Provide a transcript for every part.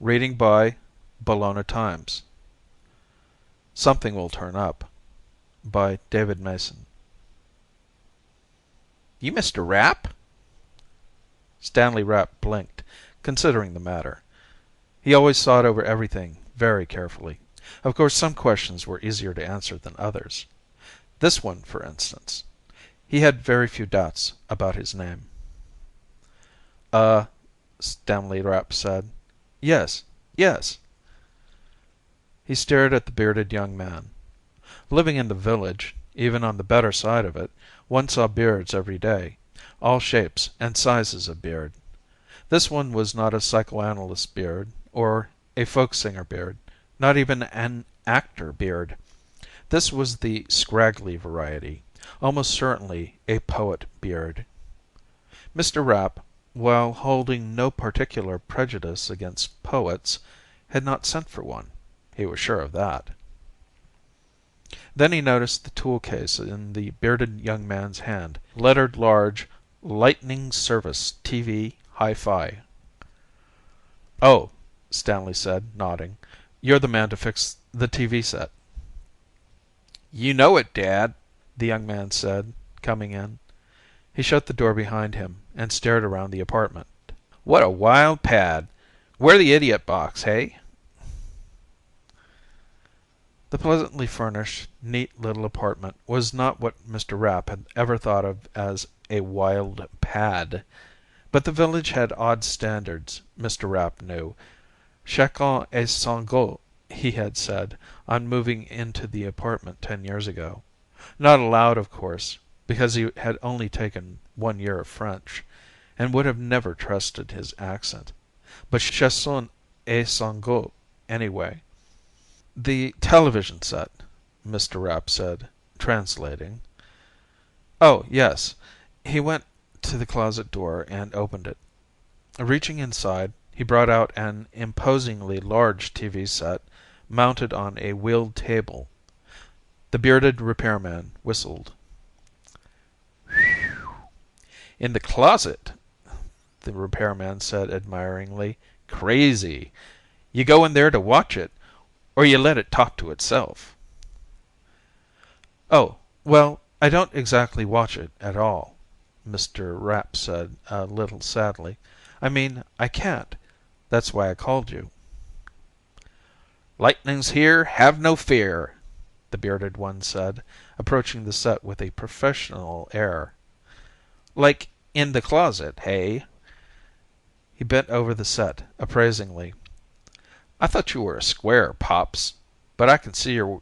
Reading by Bologna Times. Something Will Turn Up by David Mason. You Mr. Rapp? Stanley Rapp blinked, considering the matter. He always thought over everything very carefully. Of course, some questions were easier to answer than others. This one, for instance. He had very few doubts about his name. Stanley Rapp said. Yes, yes. He stared at the bearded young man. Living in the village, even on the better side of it, one saw beards every day, all shapes and sizes of beard. This one was not a psychoanalyst beard, or a folk singer beard, not even an actor beard. This was the scraggly variety, almost certainly a poet beard. Mr. Rapp, while holding no particular prejudice against poets, had not sent for one. He was sure of that. Then he noticed the tool case in the bearded young man's hand, lettered large, Lightning Service TV Hi-Fi. Oh, Stanley said, nodding. You're the man to fix the TV set. You know it, Dad, the young man said, coming in. He shut the door behind him and stared around the apartment. What a wild pad. Where the idiot box, hey? The pleasantly furnished, neat little apartment was not what Mr. Rapp had ever thought of as a wild pad. But the village had odd standards, Mr. Rapp knew. Chacun a son goût, he had said, on moving into the apartment 10 years ago. Not aloud, of course, because he had only taken 1 year of French, and would have never trusted his accent. But chacun a son goût, anyway. The television set, Mr. Rapp said, translating. Oh, yes. He went to the closet door and opened it. Reaching inside, he brought out an imposingly large TV set mounted on a wheeled table. The bearded repairman whistled. In the closet, the repairman said admiringly. Crazy. You go in there to watch it, or you let it talk to itself? Oh, well, I don't exactly watch it at all, Mr. Rapp said a little sadly. I mean, I can't. That's why I called you. Lightning's here, have no fear, the bearded one said, approaching the set with a professional air. Like in the closet, hey? He bent over the set appraisingly. I thought you were a square, Pops, but I can see you're...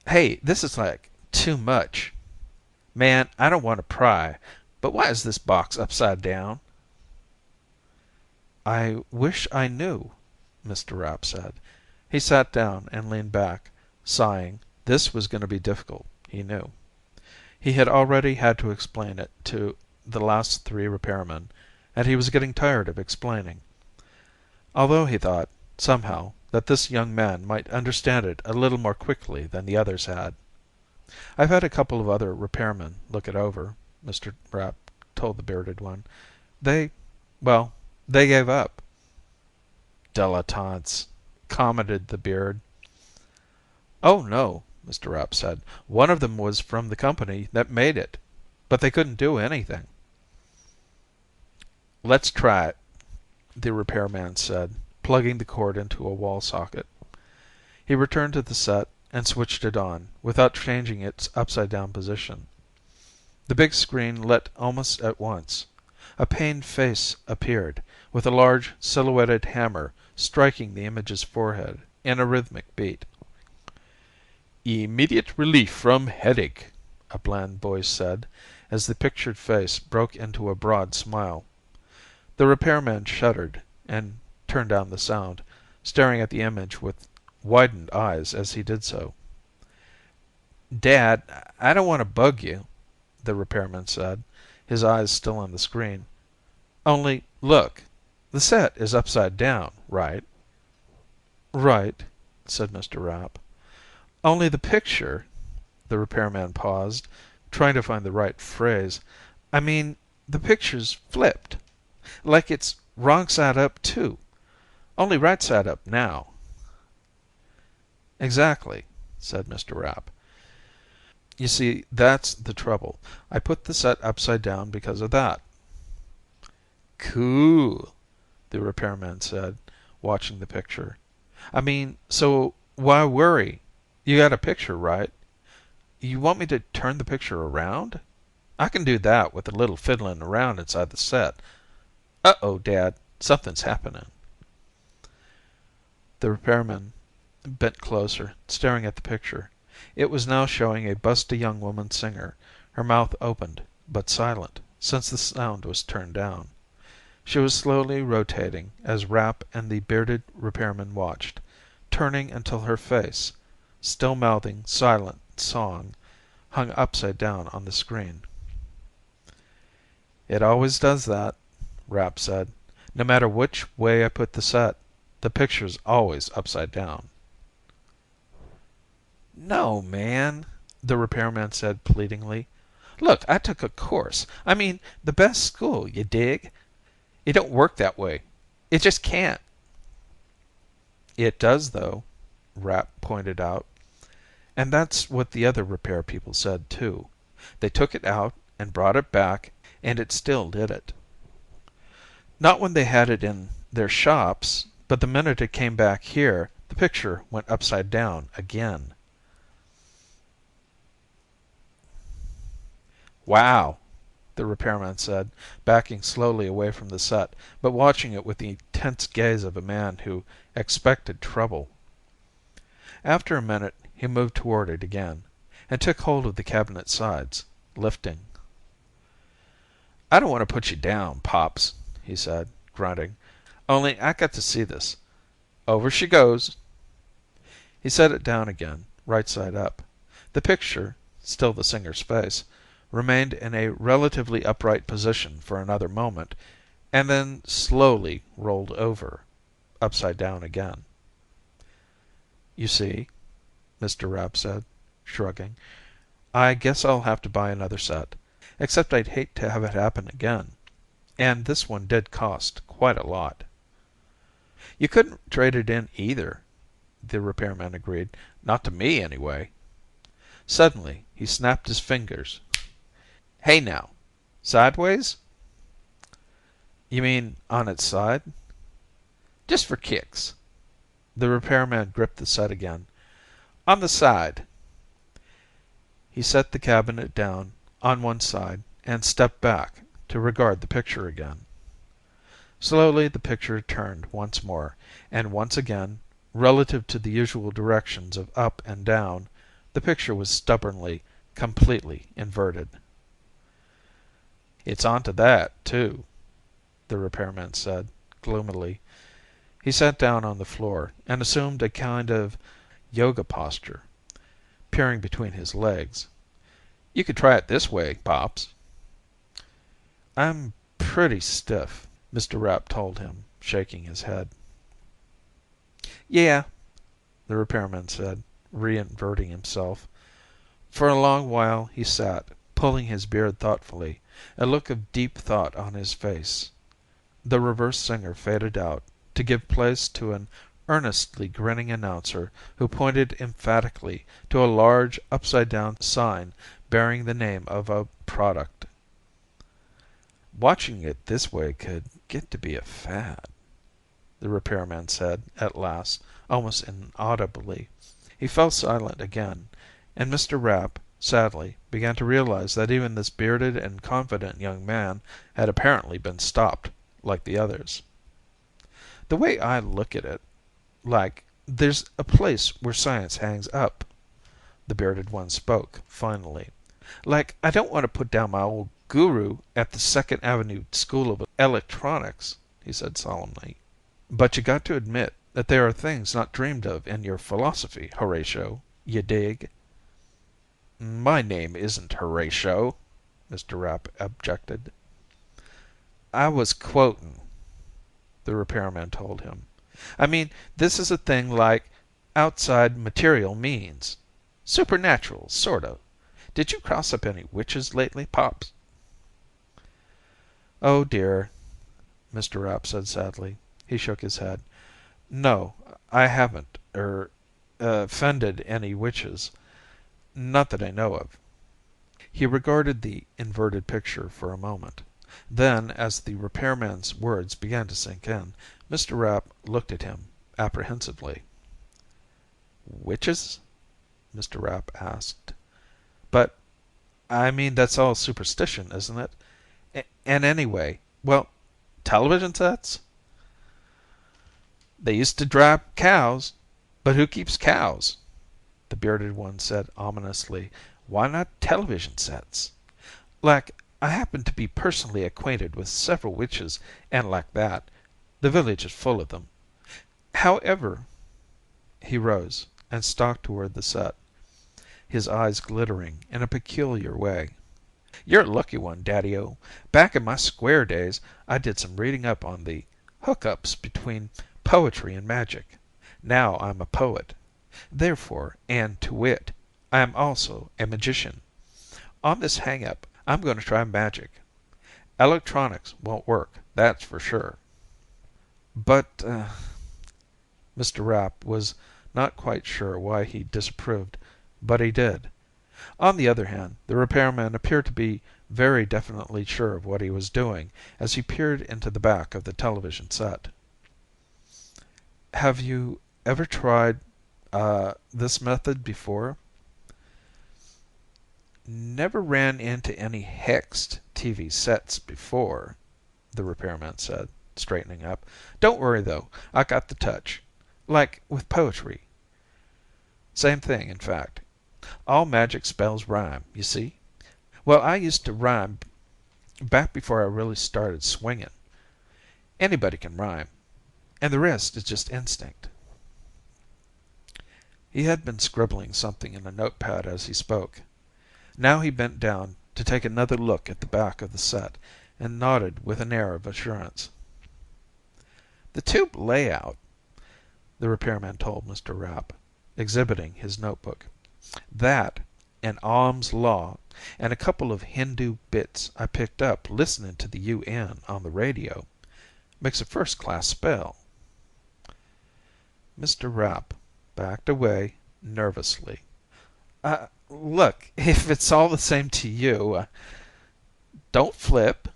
Hey, this is like too much. Man, I don't want to pry, but why is this box upside down? I wish I knew, Mr. Rapp said. He sat down and leaned back, sighing. This was going to be difficult, he knew. He had already had to explain it to the last 3 repairmen, and he was getting tired of explaining. Although he thought, somehow, that this young man might understand it a little more quickly than the others had. I've had a couple of other repairmen look it over, Mr. Rapp told the bearded one. They gave up. Dilettantes, commented the beard. Oh, no, Mr. Rapp said. One of them was from the company that made it, but they couldn't do anything. Let's try it, the repairman said, plugging the cord into a wall socket. He returned to the set and switched it on, without changing its upside-down position. The big screen lit almost at once. A pained face appeared, with a large silhouetted hammer striking the image's forehead in a rhythmic beat. Immediate relief from headache, a bland voice said, as the pictured face broke into a broad smile. The repairman shuddered and turned down the sound, staring at the image with widened eyes as he did so. Dad, I don't want to bug you, the repairman said, his eyes still on the screen. Only, look, the set is upside down, right? Right, said Mr. Rapp. Only the picture... The repairman paused, trying to find the right phrase. I mean, the picture's flipped. Like it's wrong side up, too. Only right side up now." "Exactly," said Mr. Rapp. "You see, that's the trouble. I put the set upside down because of that." "Cool," the repairman said, watching the picture. "I mean, so why worry? You got a picture, right? You want me to turn the picture around? I can do that with a little fiddling around inside the set. Uh-oh, Dad, something's happening." The repairman bent closer, staring at the picture. It was now showing a busty young woman singer, her mouth opened, but silent, since the sound was turned down. She was slowly rotating as Rapp and the bearded repairman watched, turning until her face, still mouthing silent song, hung upside down on the screen. "It always does that," Rapp said. "No matter which way I put the set, the picture's always upside down." "No, man," the repairman said pleadingly. "Look, I took a course. I mean, the best school, you dig? It don't work that way. It just can't." "It does, though," Rapp pointed out. And that's what the other repair people said, too. They took it out and brought it back, and it still did it. Not when they had it in their shops, but the minute it came back here, the picture went upside down again. "Wow," the repairman said, backing slowly away from the set, but watching it with the tense gaze of a man who expected trouble. After a minute he moved toward it again, and took hold of the cabinet sides, lifting. "I don't want to put you down, Pops," he said, grunting. "Only I got to see this. Over she goes." He set it down again, right side up. The picture, still the singer's face, remained in a relatively upright position for another moment, and then slowly rolled over, upside down again. "You see," Mr. Rapp said, shrugging, "I guess I'll have to buy another set. Except I'd hate to have it happen again. And this one did cost quite a lot." "You couldn't trade it in either," the repairman agreed. "Not to me, anyway." Suddenly he snapped his fingers. "Hey now, sideways?" "You mean on its side?" "Just for kicks." The repairman gripped the set again. "On the side." He set the cabinet down on one side and stepped back to regard the picture again. Slowly the picture turned once more, and once again, relative to the usual directions of up and down, the picture was stubbornly, completely inverted. "It's onto that, too," the repairman said, gloomily. He sat down on the floor and assumed a kind of yoga posture, peering between his legs. "You could try it this way, Pops." "I'm pretty stiff," Mr. Rapp told him, shaking his head. "Yeah," the repairman said, reinverting himself. For a long while he sat, pulling his beard thoughtfully, a look of deep thought on his face. The reverse singer faded out, to give place to an earnestly grinning announcer who pointed emphatically to a large upside down sign bearing the name of a product. "Watching it this way could get to be a fad," the repairman said at last, almost inaudibly. He fell silent again, and Mr. Rapp, sadly, began to realize that even this bearded and confident young man had apparently been stopped, like the others. "The way I look at it, like, there's a place where science hangs up." The bearded one spoke, finally. "Like, I don't want to put down my old guru at the Second Avenue School of Electronics," he said solemnly. "But you got to admit that there are things not dreamed of in your philosophy, Horatio. You dig?" "My name isn't Horatio," Mr. Rapp objected. "I was quoting," the repairman told him. "I mean, this is a thing like outside material means. Supernatural, sort of. Did you cross up any witches lately, Pops?" "Oh, dear," Mr. Rapp said sadly. He shook his head. No, I haven't, offended any witches. Not that I know of." He regarded the inverted picture for a moment. Then, as the repairman's words began to sink in, Mr. Rapp looked at him apprehensively. "Witches?" Mr. Rapp asked. "But, I mean, that's all superstition, isn't it? And anyway, well, television sets?" "They used to drive cows, but who keeps cows?" The bearded one said ominously. "Why not television sets? Like, I happen to be personally acquainted with several witches and like that. The village is full of them. However," he rose and stalked toward the set, his eyes glittering in a peculiar way. "You're a lucky one, Daddy-O. Back in my square days I did some reading up on the hook-ups between poetry and magic. Now I'm a poet. Therefore, and to wit, I am also a magician. On this hang-up I'm going to try magic. Electronics won't work, that's for sure." "But," Mr. Rapp was not quite sure why he disapproved, but he did. On the other hand, the repairman appeared to be very definitely sure of what he was doing as he peered into the back of the television set. "Have you ever tried, this method before?" "Never ran into any hexed TV sets before," the repairman said, straightening up. "Don't worry, though. I got the touch. Like with poetry. Same thing, in fact. All magic spells rhyme, you see. Well, I used to rhyme back before I really started swinging. Anybody can rhyme, and the rest is just instinct." He had been scribbling something in a notepad as he spoke. Now he bent down to take another look at the back of the set and nodded with an air of assurance. "The tube layout," the repairman told Mr. Rapp, exhibiting his notebook. "That, and Ohm's law, and a couple of Hindu bits I picked up listening to the UN on the radio, makes a first-class spell." Mr. Rapp backed away nervously. "Look, if it's all the same to you, don't flip."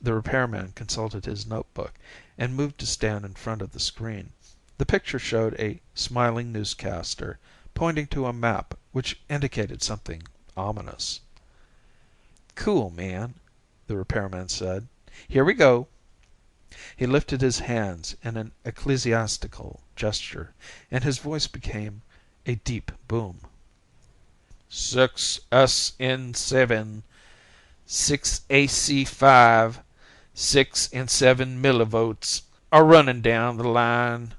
The repairman consulted his notebook and moved to stand in front of the screen. The picture showed a smiling newscaster pointing to a map which indicated something ominous. "Cool, man," the repairman said. "Here we go." He lifted his hands in an ecclesiastical gesture, and his voice became a deep boom. "6SN7, 6AC5, 6 and 7 millivolts are running down the line.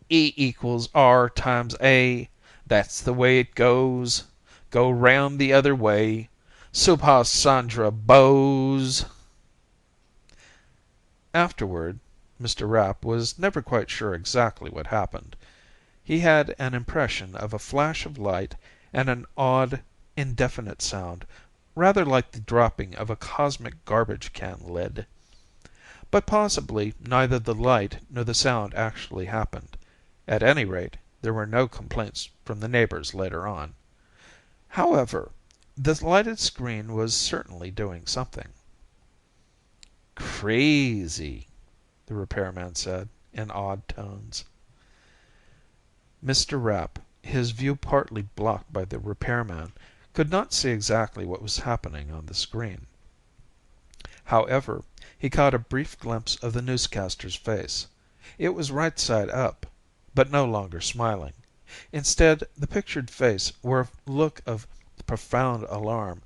E equals R times A. That's the way it goes. Go round the other way. Subhas Chandra Bose." Afterward, Mr. Rapp was never quite sure exactly what happened. He had an impression of a flash of light and an odd, indefinite sound, rather like the dropping of a cosmic garbage can lid. But possibly neither the light nor the sound actually happened. At any rate, there were no complaints from the neighbors later on. However, the lighted screen was certainly doing something. "Crazy," the repairman said, in awed tones. Mr. Rapp, his view partly blocked by the repairman, could not see exactly what was happening on the screen. However, he caught a brief glimpse of the newscaster's face. It was right side up, but no longer smiling. Instead, the pictured face wore a look of profound alarm,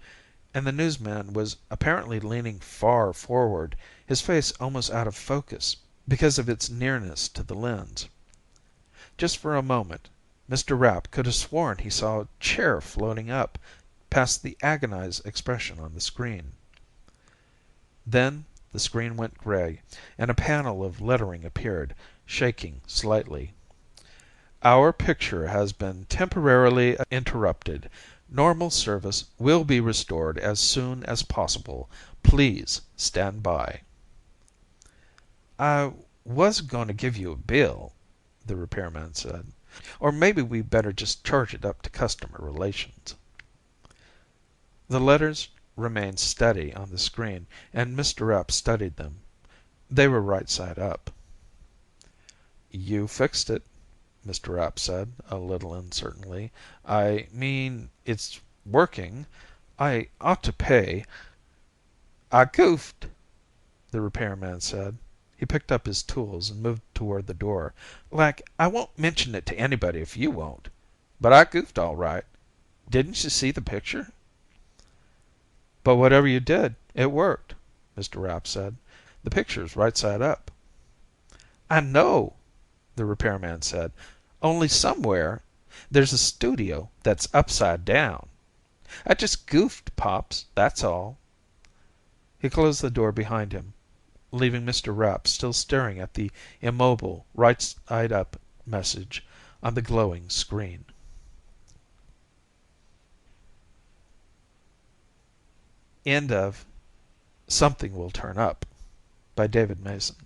and the newsman was apparently leaning far forward, his face almost out of focus because of its nearness to the lens. Just for a moment, Mr. Rapp could have sworn he saw a chair floating up past the agonized expression on the screen. Then the screen went gray, and a panel of lettering appeared, shaking slightly. "Our picture has been temporarily interrupted. Normal service will be restored as soon as possible. Please stand by." "I was going to give you a bill," the repairman said. Or maybe we better just charge it up to customer relations. The letters remained steady on the screen, and Mr. Rapp studied them. They were right side up. You fixed it, Mr. Rapp said, a little uncertainly. I mean, it's working. I ought to pay. I goofed, the repairman said. He picked up his tools and moved toward the door. Like, I won't mention it to anybody if you won't. But I goofed all right. Didn't you see the picture? But whatever you did, it worked, Mr. Rapp said. The picture's right side up. I know, the repairman said. Only somewhere there's a studio that's upside down. I just goofed, Pops, that's all. He closed the door behind him, leaving Mr. Rapp still staring at the immobile right side up message on the glowing screen. End of Something Will Turn Up by David Mason.